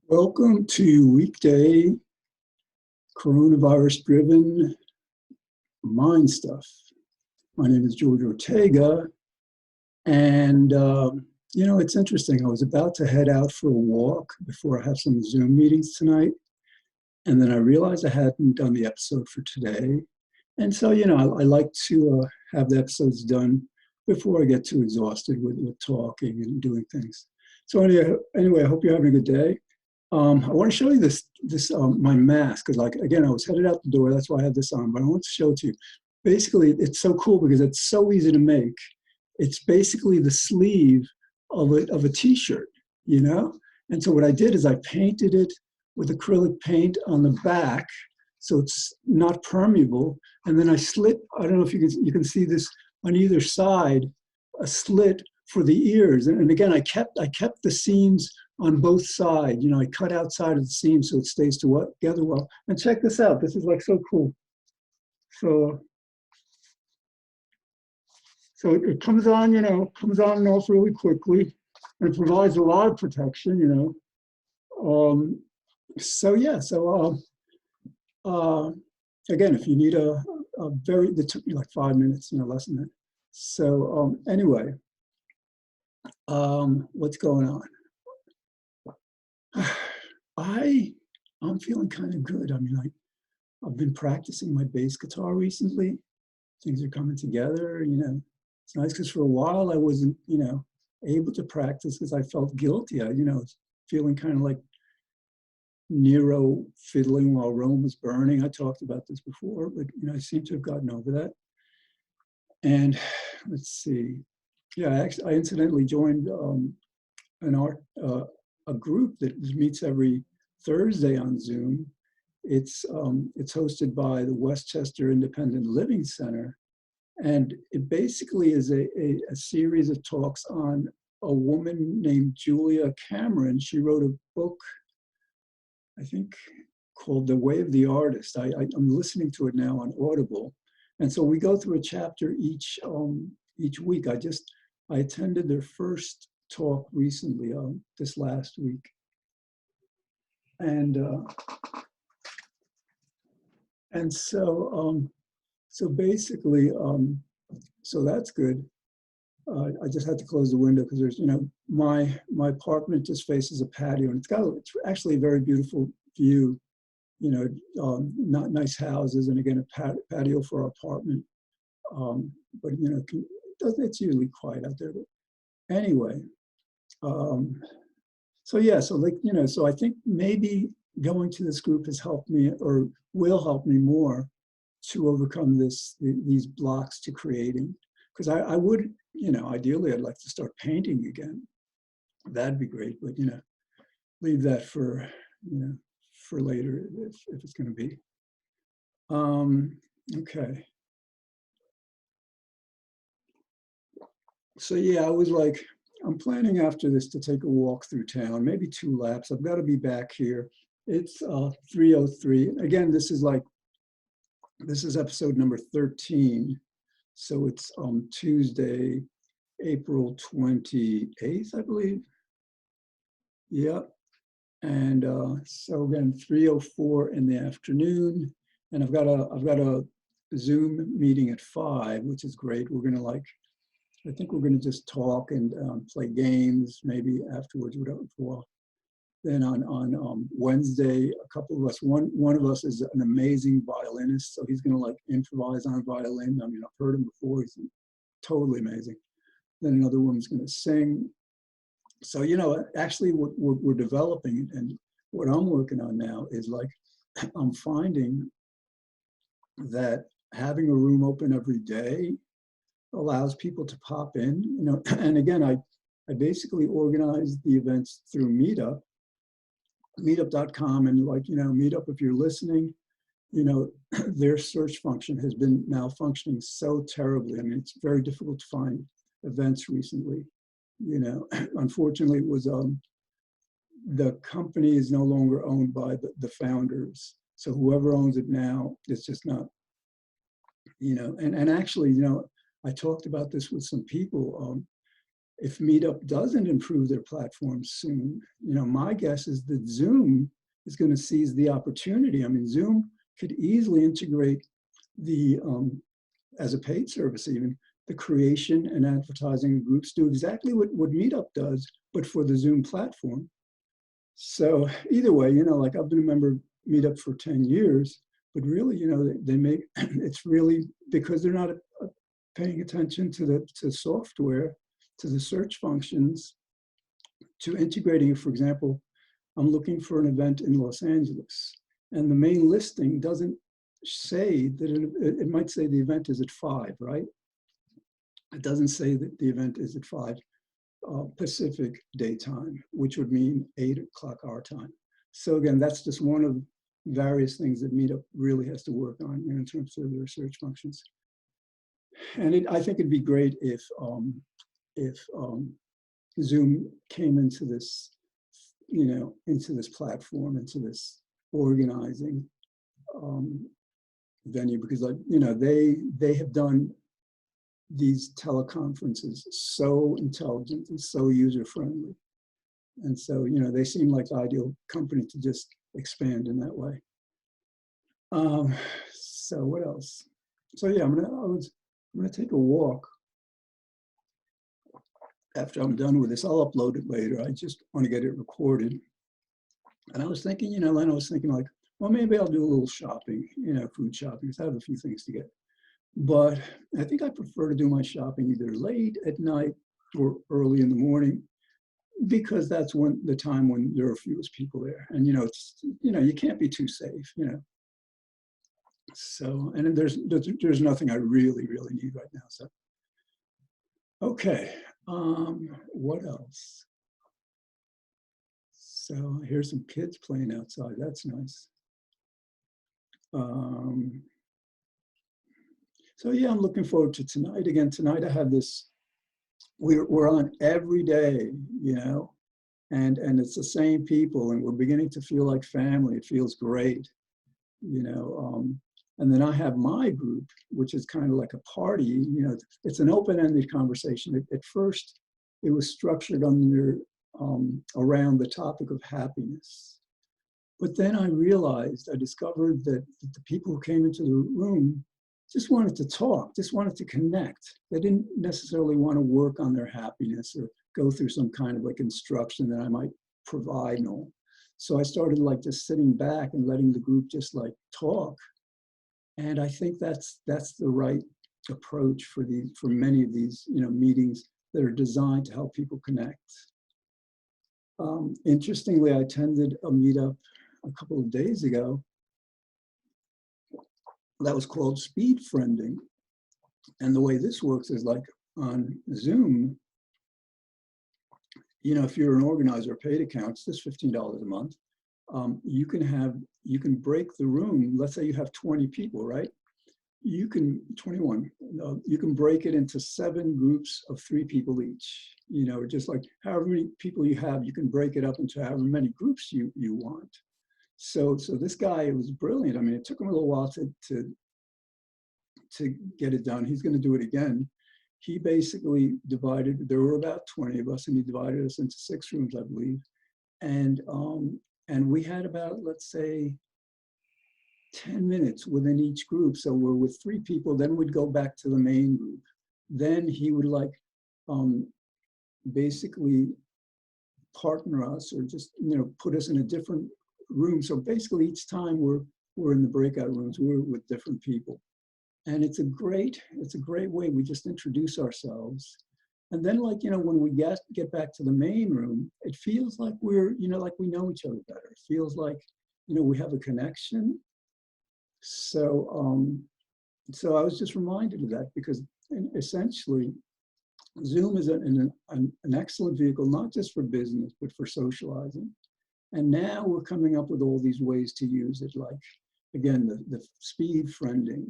Welcome to weekday coronavirus-driven mind stuff. My name is George Ortega, and it's interesting. I was about to head out for a walk before I have some Zoom meetings tonight, and then I realized I hadn't done the episode for today. And so, I like to have the episodes done before I get too exhausted with talking and doing things. So anyway, I hope you're having a good day. I want to show you this my mask, because again, I was headed out the door, that's why I had this on, but I want to show it to you. Basically, it's so cool because it's so easy to make. It's basically the sleeve of a t-shirt, And so what I did is I painted it with acrylic paint on the back, so it's not permeable. And then I slit, I don't know if you can see this on either side, a slit for the ears. And again, I kept the seams on both sides. I cut outside of the seam so it stays together well. And check this out. This is like so cool. So it comes on, comes on and off really quickly, and it provides a lot of protection, So yeah, again, if you need it took me like 5 minutes, less than that. So anyway, what's going on? I'm feeling kind of good. I mean, I've been practicing my bass guitar recently. Things are coming together, It's nice because for a while I wasn't, able to practice because I felt guilty. I, feeling kind of like Nero fiddling while Rome was burning. I talked about this before, but, I seem to have gotten over that. And let's see. Yeah, I incidentally joined a group that meets every Thursday on Zoom. It's hosted by the Westchester Independent Living Center, and it basically is a series of talks on a woman named Julia Cameron. She wrote a book, I think, called The Way of the Artist. I'm listening to it now on Audible, and so we go through a chapter each week. I attended their first talk recently, this last week. And so basically, so that's good. I just had to close the window because there's, my apartment just faces a patio, and it's actually a very beautiful view, not nice houses, and again, a patio for our apartment. But, it's usually quiet out there. But anyway, so yeah, so I think maybe going to this group has helped me, or will help me more, to overcome these blocks to creating. Because I would, ideally I'd like to start painting again. That'd be great, but leave that for later if it's going to be. Okay. So yeah, I was like, I'm planning after this to take a walk through town, maybe 2 laps. I've got to be back here. It's 3:03. Again, this is episode number 13. So it's Tuesday, April 28th, I believe. Yep. And so again, 3:04 in the afternoon. And I've got a Zoom meeting at 5, which is great. We're gonna I think we're going to just talk and play games, maybe afterwards. Then on Wednesday, a couple of us, one of us is an amazing violinist, so he's going to improvise on a violin. I mean, I've heard him before. He's totally amazing. Then another woman's going to sing. So, actually what we're developing and what I'm working on now is I'm finding that having a room open every day allows people to pop in, and again, I basically organize the events through meetup.com, and Meetup, if you're listening, their search function has been malfunctioning so terribly. I mean, it's very difficult to find events recently, Unfortunately, it was, the company is no longer owned by the founders. So whoever owns it now, it's just not, and actually, I talked about this with some people. if Meetup doesn't improve their platform soon, my guess is that Zoom is going to seize the opportunity. I mean, Zoom could easily integrate the, as a paid service even, the creation and advertising of groups, do exactly what Meetup does, but for the Zoom platform. So either way, like I've been a member of Meetup for 10 years, but really, they make, it's really because they're not paying attention to software, to the search functions, to integrating, for example, I'm looking for an event in Los Angeles, and the main listing doesn't say that it might say the event is at 5, right? It doesn't say that the event is at 5 Pacific daytime, which would mean 8 o'clock our time. So again, that's just one of various things that Meetup really has to work on in terms of their search functions. And I think it'd be great if Zoom came into this, into this platform, into this organizing venue, because they have done these teleconferences so intelligent and so user-friendly. And so, they seem like the ideal company to just expand in that way. So what else? So yeah, I'm gonna take a walk after I'm done with this. I'll upload it later. I just want to get it recorded. And I was thinking, then I was thinking like, well, maybe I'll do a little shopping, food shopping, because I have a few things to get. But I think I prefer to do my shopping either late at night or early in the morning, because that's when the time when there are fewest people there. And, it's, you can't be too safe, So, and there's nothing I really, really need right now. So, okay, what else? So here's some kids playing outside. That's nice. So yeah, I'm looking forward to tonight. Again, tonight I have this, we're on every day, and it's the same people, and we're beginning to feel like family. It feels great, and then I have my group, which is kind of like a party, it's an open-ended conversation. At first, it was structured around the topic of happiness. But then I discovered that the people who came into the room just wanted to talk, just wanted to connect. They didn't necessarily want to work on their happiness or go through some kind of like instruction that I might provide and all. So I started like just sitting back and letting the group just like talk. And I think that's the right approach for many of these, meetings that are designed to help people connect. Interestingly, I attended a meetup a couple of days ago that was called speed friending. And the way this works is like on Zoom, if you're an organizer of paid accounts, this is $15 a month. You can break the room. Let's say you have 20 people, right? 21, you can break it into 7 groups of 3 people each, just like however many people you have, you can break it up into however many groups you want. So this guy, it was brilliant. I mean, it took him a little while to get it done. He's going to do it again. He basically there were about 20 of us, and he divided us into 6 rooms, I believe. And we had about, let's say, 10 minutes within each group. So we're with 3 people, then we'd go back to the main group. Then he would basically partner us or just, put us in a different room. So basically each time we're in the breakout rooms, we're with different people. And it's a great way. We just introduce ourselves. And then when we get back to the main room, it feels like we're, like we know each other better. It feels like, we have a connection. So, so I was just reminded of that, because essentially Zoom is an excellent vehicle, not just for business, but for socializing. And now we're coming up with all these ways to use it, like, again, the speed friending.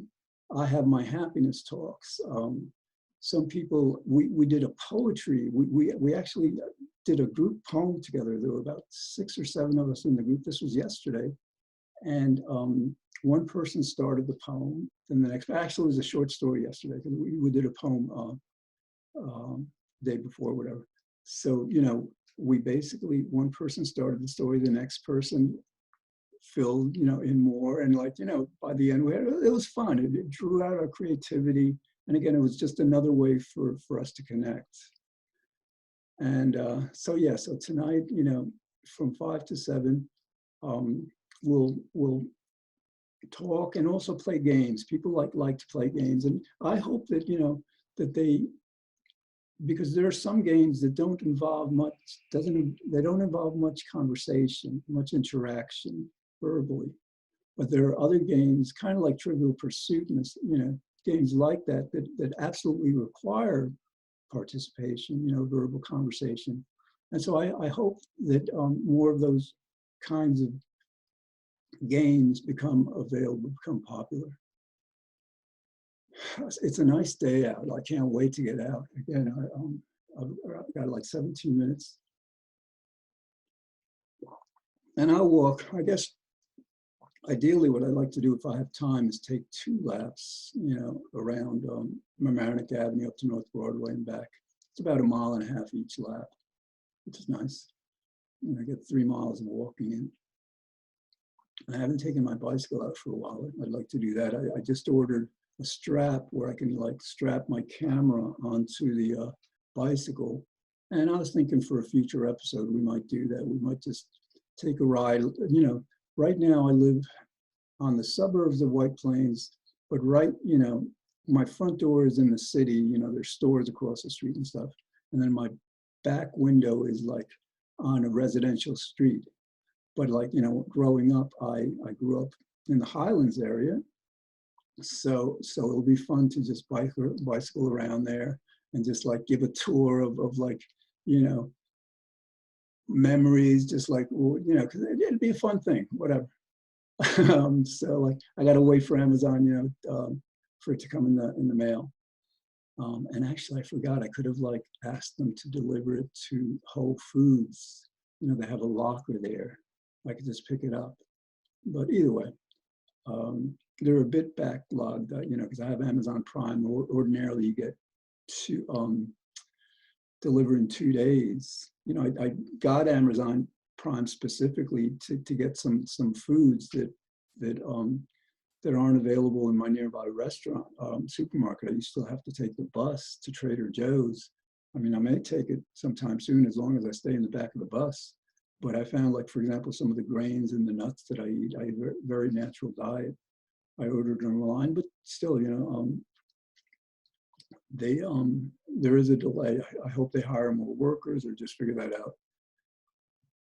I have my happiness talks. Some people, we did a poetry. We actually did a group poem together. There were about 6 or 7 of us in the group. This was yesterday. And one person started the poem, then the next, actually it was a short story yesterday, because we did a poem day before, whatever. So, you know, we basically, one person started the story, the next person filled, you know, in more. And like, you know, by the end, it was fun. It drew out our creativity. And again, it was just another way for us to connect. And so, yeah, so tonight, you know, from 5 to 7, we'll talk and also play games. People like to play games. And I hope that, you know, that because there are some games that don't involve much, they don't involve much conversation, much interaction verbally. But there are other games, kind of like Trivial Pursuit, and you know, games like that that absolutely require participation, you know, verbal conversation. And so I hope that more of those kinds of games become available, become popular. It's a nice day out. I can't wait to get out. Again, I've got like 17 minutes. And I'll walk, I guess, ideally what I'd like to do if I have time is take 2 laps, you know, around Mamaroneck Avenue up to North Broadway and back. It's about 1.5 miles each lap, which is nice. And I get 3 miles of walking in. I haven't taken my bicycle out for a while. I'd like to do that. I just ordered a strap where I can like strap my camera onto the bicycle. And I was thinking for a future episode, we might do that. We might just take a ride. You know, right now I live on the suburbs of White Plains, but right, you know, my front door is in the city, you know, there's stores across the street and stuff. And then my back window is like on a residential street. But like, you know, growing up, I grew up in the Highlands area. So it'll be fun to just bicycle around there and just like give a tour of like, you know, memories, just like, you know, because it'd be a fun thing, whatever. So like, I got to wait for Amazon, you know, for it to come in the mail. And actually, I forgot, I could have like asked them to deliver it to Whole Foods. You know, they have a locker there. I could just pick it up. But either way, they're a bit backlogged, you know, because I have Amazon Prime. Ordinarily, you get to deliver in 2 days. You know, I got Amazon Prime specifically to get some foods that aren't available in my nearby restaurant, supermarket. I used to have to take the bus to Trader Joe's. I mean, I may take it sometime soon as long as I stay in the back of the bus. But I found, like, for example, some of the grains and the nuts that I eat, I eat a very natural diet. I ordered them online, but still, you know, there is a delay. I hope they hire more workers or just figure that out.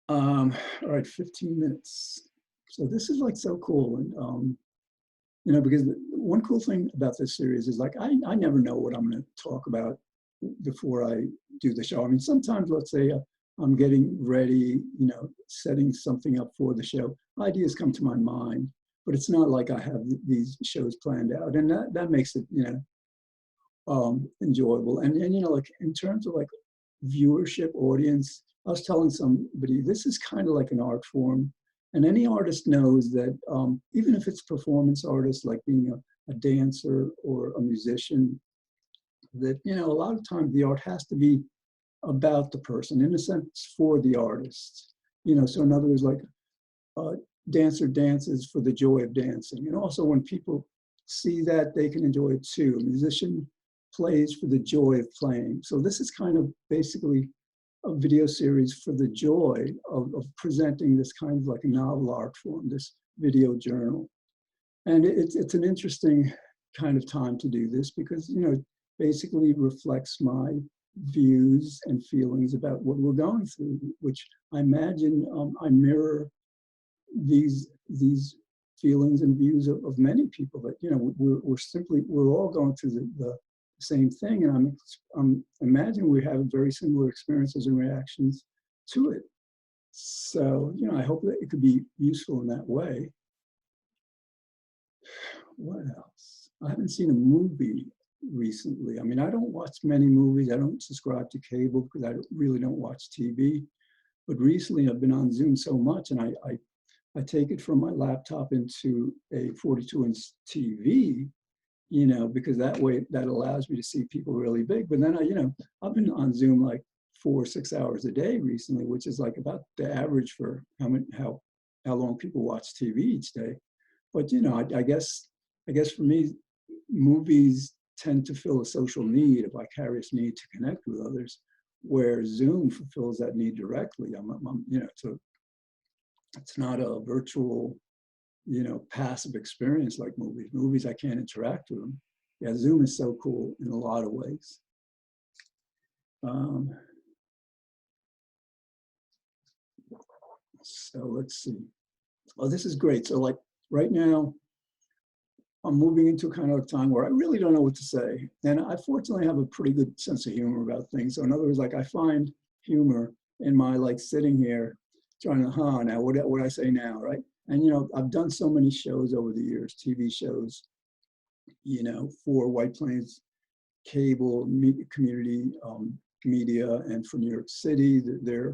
All right, 15 minutes. So this is like so cool. And, you know, because one cool thing about this series is like, I never know what I'm going to talk about before I do the show. I mean, sometimes, let's say, I'm getting ready, you know, setting something up for the show. Ideas come to my mind, but it's not like I have these shows planned out. And that makes it, you know, enjoyable. And, you know, like in terms of like viewership, audience, I was telling somebody, this is kind of like an art form. And any artist knows that even if it's performance artist, like being a dancer or a musician, that, you know, a lot of times the art has to be about the person, in a sense, for the artist. You know, so in other words, like dancer dances for the joy of dancing. And also when people see that, they can enjoy it too. A musician plays for the joy of playing. So this is kind of basically a video series for the joy of presenting this kind of like a novel art form, this video journal. And it's an interesting kind of time to do this because, you know, it basically reflects my views and feelings about what we're going through, which I imagine I mirror these feelings and views of many people. That, you know, we're all going through the same thing, and I'm imagining we have very similar experiences and reactions to it. So, you know, I hope that it could be useful in that way. What else? I haven't seen a movie recently. I mean, I don't watch many movies. I don't subscribe to cable because I really don't watch TV. But recently I've been on Zoom so much, and I take it from my laptop into a 42-inch TV, because that way that allows me to see people really big. But then I've been on Zoom like 4 or 6 hours a day recently, which is like about the average for how long people watch TV each day. But I guess for me, movies tend to fill a social need, a vicarious need to connect with others, where Zoom fulfills that need directly. It's not a virtual, passive experience like movies. Movies, I can't interact with them. Yeah, Zoom is so cool in a lot of ways. So let's see. Oh, this is great. So like right now, I'm moving into kind of a time where I really don't know what to say. And I fortunately have a pretty good sense of humor about things. So in other words, like I find humor in my like sitting here trying to, now what I say now, right? And I've done so many shows over the years, TV shows, for White Plains cable community media, and for New York City, their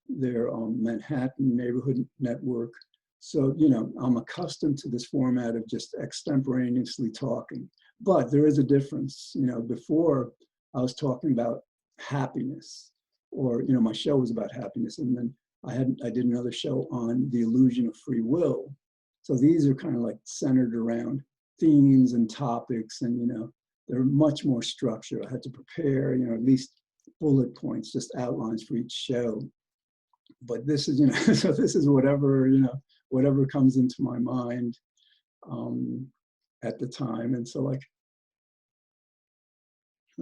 Manhattan neighborhood network. So, I'm accustomed to this format of just extemporaneously talking. But there is a difference. Before I was talking about happiness, or, my show was about happiness. And then I did another show on the illusion of free will. So these are kind of like centered around themes and topics, and, they're much more structured. I had to prepare, at least bullet points, just outlines for each show. But this is, so this is whatever comes into my mind at the time. And so like,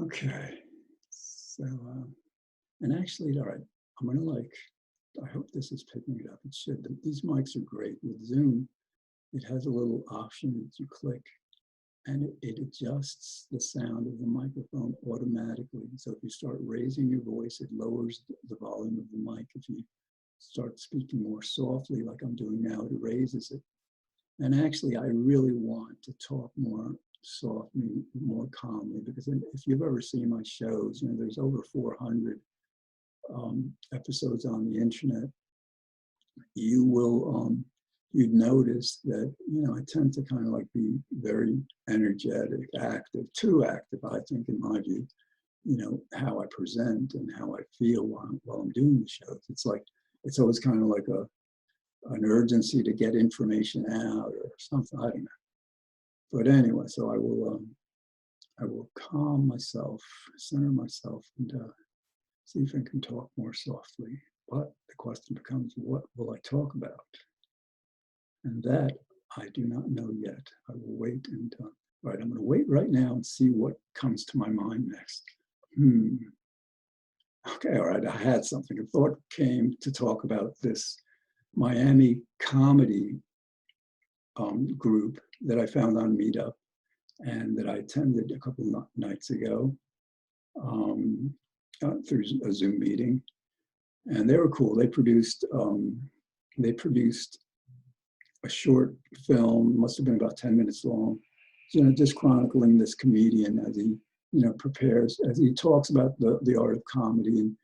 okay. So, and actually, all right, I'm gonna I hope this is picking it up. It should. These mics are great. With Zoom, it has a little option that you click, and it adjusts the sound of the microphone automatically. So if you start raising your voice, it lowers the volume of the mic. If you start speaking more softly, like I'm doing now, it raises it. And actually, I really want to talk more softly, more calmly, because if you've ever seen my shows, there's over 400 episodes on the internet. You will, you'd notice that, I tend to kind of like be very energetic, active, too active, I think, in my view, how I present and how I feel while I'm doing the shows. It's like, it's always kind of like an urgency to get information out or something, I don't know. But anyway, so I will calm myself, center myself, and see if I can talk more softly. But the question becomes, what will I talk about? And that I do not know yet. I will wait and, right, I'm going to wait right now and see what comes to my mind next. Okay, all right, I had something. A thought came to talk about this Miami comedy group that I found on Meetup and that I attended a couple of nights ago through a Zoom meeting. And they were cool. They produced a short film, must have been about 10 minutes long, just chronicling this comedian as he, prepares, as he talks about the art of comedy. And,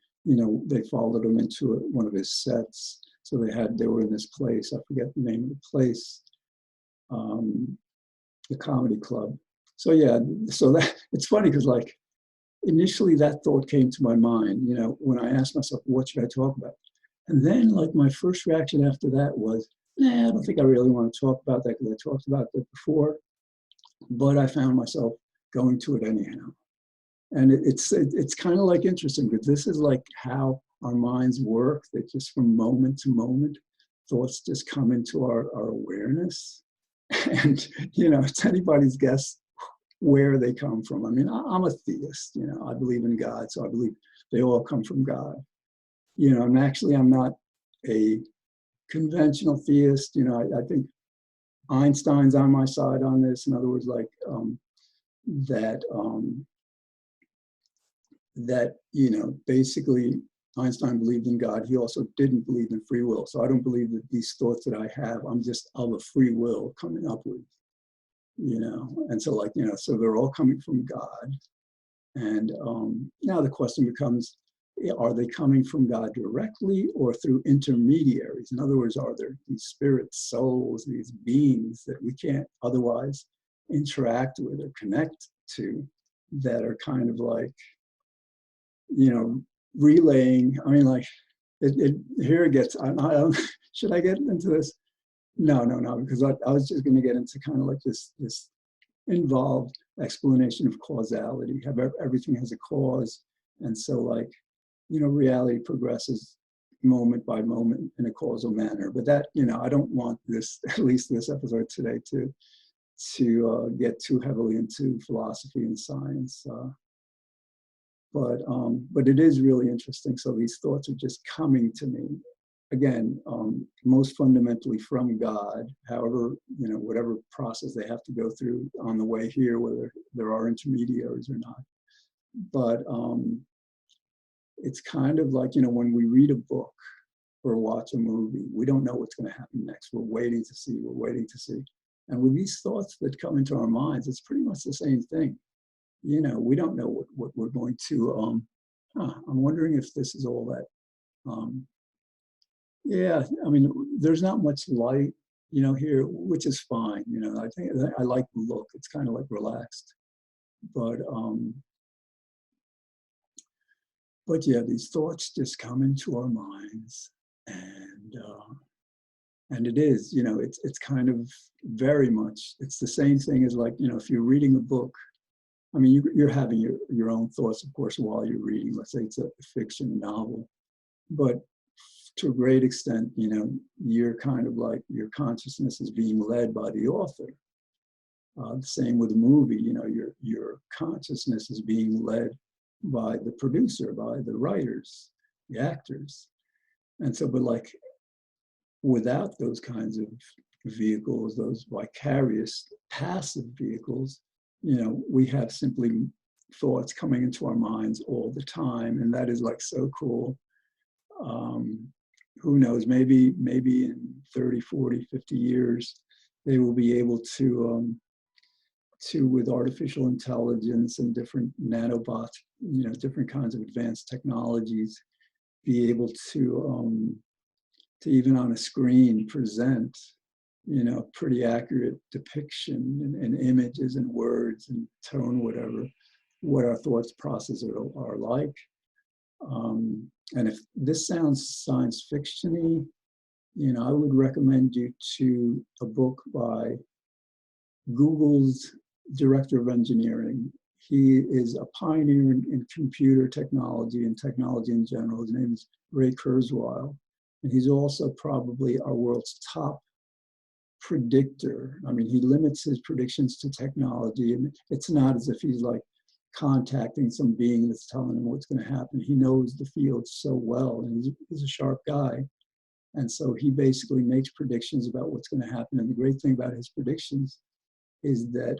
they followed him into one of his sets. So they were in this place, I forget the name of the place, the comedy club. So yeah, so that it's funny because like initially that thought came to my mind, when I asked myself, what should I talk about? And then like my first reaction after that was, I don't think I really want to talk about that because I talked about that before. But I found myself going to it anyhow. And it's kind of like interesting, because this is like how our minds work, that just from moment to moment, thoughts just come into our awareness. And, it's anybody's guess where they come from. I mean, I'm a theist, I believe in God, so I believe they all come from God. And actually I'm not a conventional theist. I think Einstein's on my side on this. In other words, like that basically Einstein believed in God. He also didn't believe in free will. So I don't believe that these thoughts that I have, I'm just of a free will coming up with, and so like, so they're all coming from God. And now the question becomes, are they coming from God directly or through intermediaries? In other words, are there these spirit souls, these beings that we can't otherwise interact with or connect to that are kind of like, you know, relaying. I mean, like, here it gets, I don't, should I get into this? No, because I was just going to get into kind of like this involved explanation of causality, how everything has a cause. And so, like, you know, reality progresses moment by moment in a causal manner. But that, you know, I don't want this, at least this episode today, to get too heavily into philosophy and science. But it is really interesting. So these thoughts are just coming to me. Again, most fundamentally from God, however, you know, whatever process they have to go through on the way here, whether there are intermediaries or not. But it's kind of like, you know, when we read a book or watch a movie, we don't know what's going to happen next. We're waiting to see. And with these thoughts that come into our minds, it's pretty much the same thing. You know, we don't know what we're going to, I'm wondering if this is all that. Yeah, I mean, there's not much light, you know, here, which is fine. You know, I think I like the look. It's kind of like relaxed. But yeah, these thoughts just come into our minds, and it is, you know, it's kind of very much, it's the same thing as, like, you know, if you're reading a book, I mean, you're having your own thoughts, of course, while you're reading. Let's say it's a fiction novel, but to a great extent, you know, you're kind of like, your consciousness is being led by the author. The same with a movie, you know, your consciousness is being led by the producer, by the writers, the actors. And so, but like, without those kinds of vehicles, those vicarious passive vehicles, you know, we have simply thoughts coming into our minds all the time. And that is like so cool. Who knows, maybe in 30, 40, 50 years, they will be able to with artificial intelligence and different nanobots, you know, different kinds of advanced technologies, be able to even on a screen present, you know, pretty accurate depiction and images and words and tone, whatever, what our thoughts process are like. And if this sounds science fiction-y, you know, I would recommend you to a book by Google's director of engineering. He is a pioneer in computer technology and technology in general. His name is Ray Kurzweil. And he's also probably our world's top predictor. I mean, he limits his predictions to technology, and it's not as if he's like contacting some being that's telling him what's going to happen. He knows the field so well, and he's a sharp guy. And so he basically makes predictions about what's going to happen. And the great thing about his predictions is that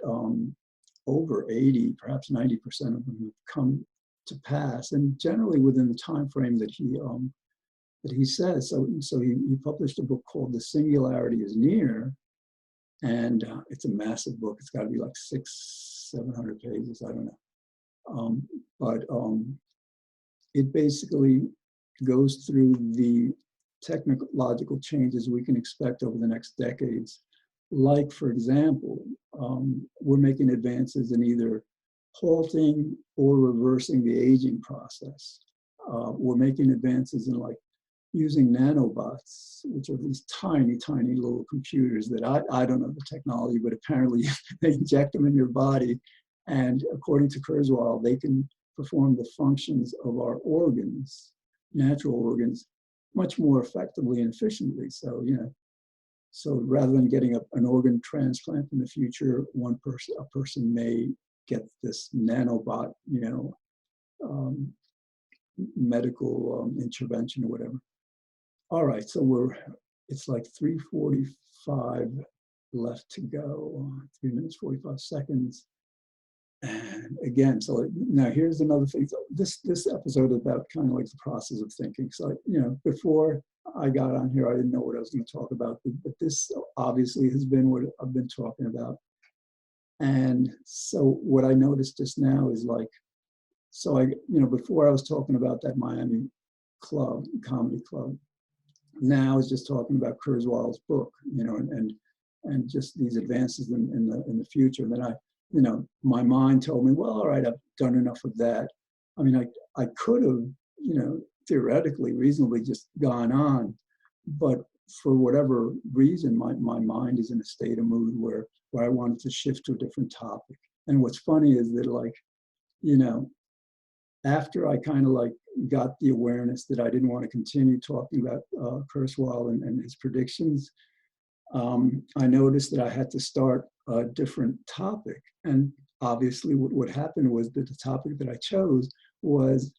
over 80, perhaps 90% of them have come to pass, and generally within the time frame that he says. So he published a book called The Singularity is Near, and it's a massive book. It's got to be like 600-700 pages. I don't know. But it basically goes through the technological changes we can expect over the next decades. Like, for example, we're making advances in either halting or reversing the aging process. We're making advances in, like, using nanobots, which are these tiny, tiny little computers that I don't know the technology, but apparently they inject them in your body. And according to Kurzweil, they can perform the functions of our organs, natural organs, much more effectively and efficiently. So, you know, so rather than getting an organ transplant in the future, a person may get this nanobot, you know, medical intervention or whatever. All right, so it's like 3:45 left to go, 3 minutes, 45 seconds. And again, so now here's another thing. So this episode is about kind of like the process of thinking. So, you know, before I got on here, I didn't know what I was going to talk about, but this obviously has been what I've been talking about. And so what I noticed just now is, like, so you know, before I was talking about that Miami comedy club. Now I was just talking about Kurzweil's book, you know, and and just these advances in the future. And then my mind told me, well, all right, I've done enough of that. I mean, I could have, theoretically, reasonably just gone on, but for whatever reason, my mind is in a state of mood where I wanted to shift to a different topic. And what's funny is that, like, after I kind of like got the awareness that I didn't want to continue talking about Kurzweil and his predictions, I noticed that I had to start a different topic. And obviously what happened was that the topic that I chose was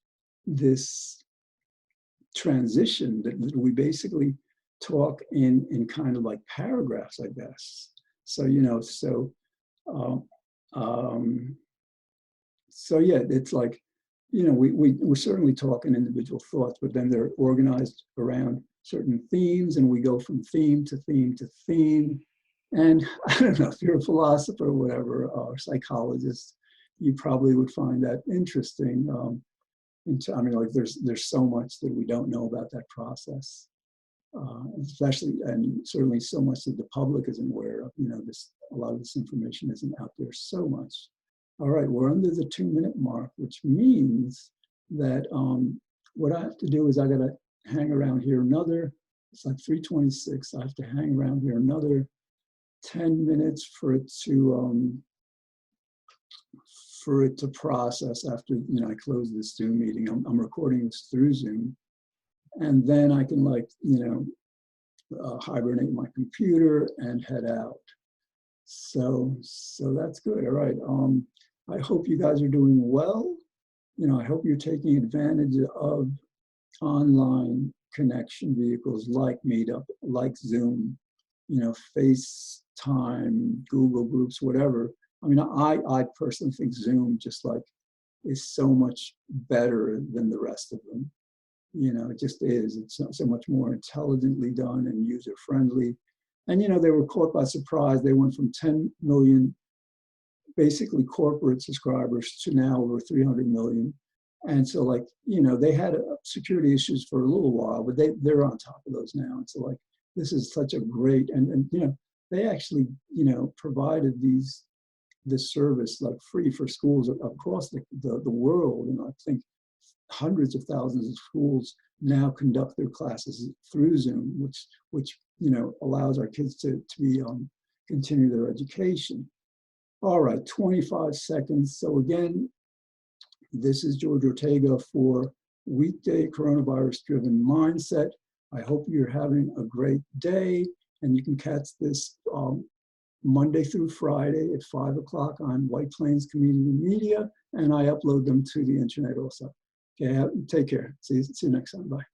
this transition that we basically talk in kind of like paragraphs, I guess. So, so yeah, it's like, we're certainly talking individual thoughts, but then they're organized around certain themes, and we go from theme to theme to theme. And I don't know, if you're a philosopher or whatever, or psychologist, you probably would find that interesting. I mean, like, there's so much that we don't know about that process, especially, and certainly so much that the public isn't aware of. A lot of this information isn't out there so much. All right, we're under the 2-minute mark, which means that what I have to do is I got to hang around here it's like 3:26. I have to hang around here another 10 minutes for it to process after, I close this Zoom meeting. I'm recording this through Zoom. And then I can, like, hibernate my computer and head out. So that's good. All right. I hope you guys are doing well. I hope you're taking advantage of online connection vehicles like Meetup, like Zoom, FaceTime, Google Groups, whatever. I mean, I personally think Zoom just like is so much better than the rest of them. It just is. It's so much more intelligently done and user-friendly. And, they were caught by surprise. They went from 10 million, basically corporate subscribers, to now over 300 million. And so, like, they had security issues for a little while, but they're on top of those now. And so, like, this is such a great, and they actually, provided this service like free for schools across the world. And I think hundreds of thousands of schools now conduct their classes through Zoom, which allows our kids to continue their education. All right, 25 seconds. So again, this is George Ortega for Weekday Coronavirus-Driven Mindset. I hope you're having a great day, and you can catch this Monday through Friday at 5 o'clock on White Plains Community Media, and I upload them to the internet also. Okay, take care. See you next time. Bye.